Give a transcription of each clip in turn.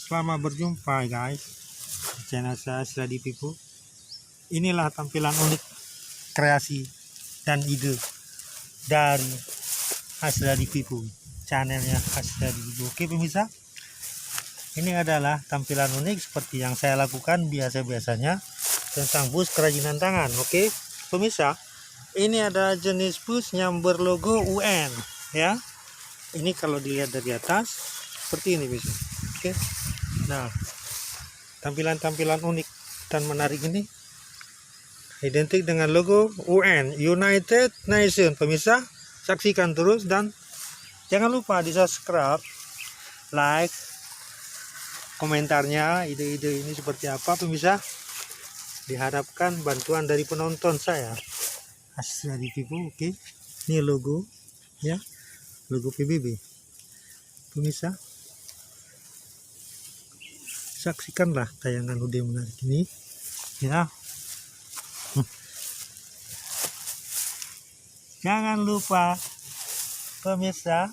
Selamat berjumpa guys di channel saya Sladi Pipu. Inilah tampilan unik kreasi dan ide dari Sladi Pipu, channelnya Sladi Pipu. Oke pemirsa, ini adalah tampilan unik seperti yang saya lakukan biasa-biasanya tentang bus kerajinan tangan. Oke pemirsa, ini ada jenis bus yang berlogo UN ya. Ini kalau dilihat dari atas seperti ini bisa. Oke. Nah, tampilan-tampilan unik dan menarik ini identik dengan logo UN, United Nations. Pemirsa, saksikan terus dan jangan lupa di subscribe, like, komentarnya ide-ide ini seperti apa pemirsa. Diharapkan bantuan dari penonton saya. Sladi Pipu. Oke. Ini logo ya. Logo PBB. Pemirsa, saksikanlah tayangan udah menarik ini ya. Jangan lupa pemirsa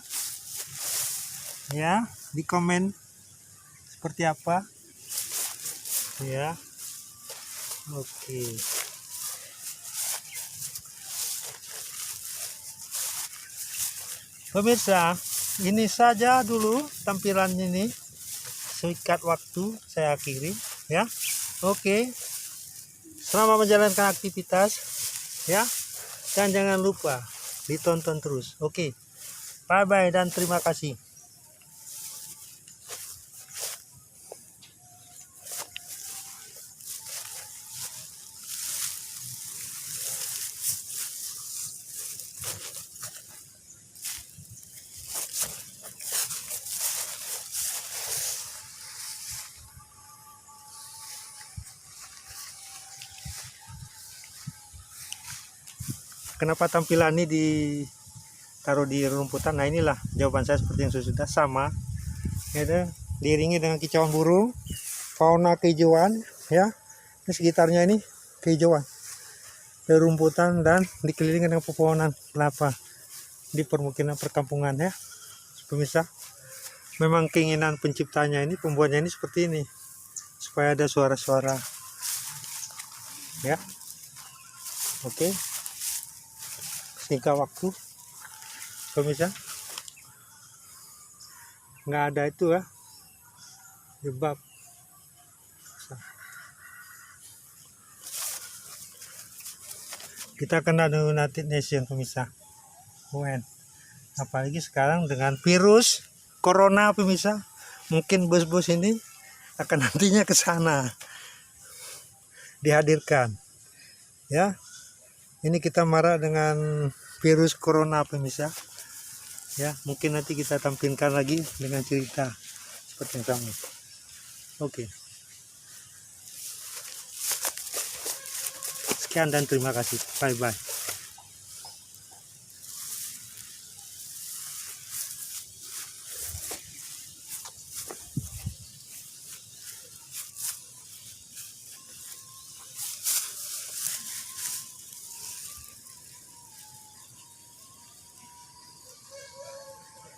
ya, di komen seperti apa ya. Oke. Pemirsa, ini saja dulu tampilan ini. Singkat waktu saya akhiri ya. Oke. Selamat menjalankan aktivitas ya. Dan jangan lupa ditonton terus. Oke. Bye bye dan terima kasih. Kenapa tampilan ini ditaruh di rumputan? Nah inilah jawaban saya seperti yang sudah sama ya, diiringi dengan kicauan burung, fauna kehijauan ya. Ini sekitarnya ini kehijauan, rumputan dan dikelilingi dengan pepohonan kelapa di permukiman perkampungan ya pemirsa. Memang keinginan penciptanya ini, pembuatnya ini seperti ini supaya ada suara-suara ya. Oke. Singkat waktu pemirsa, nggak ada itu ya jebak. Kita kena dengan United Nations pemirsa, UN. Apalagi sekarang dengan virus corona pemirsa, mungkin bus-bus ini akan nantinya ke sana dihadirkan ya. Ini kita marah dengan virus corona pemirsa ya. Mungkin nanti kita tampilkan lagi dengan cerita seperti yang sama. Oke. Sekian dan terima kasih. Bye bye.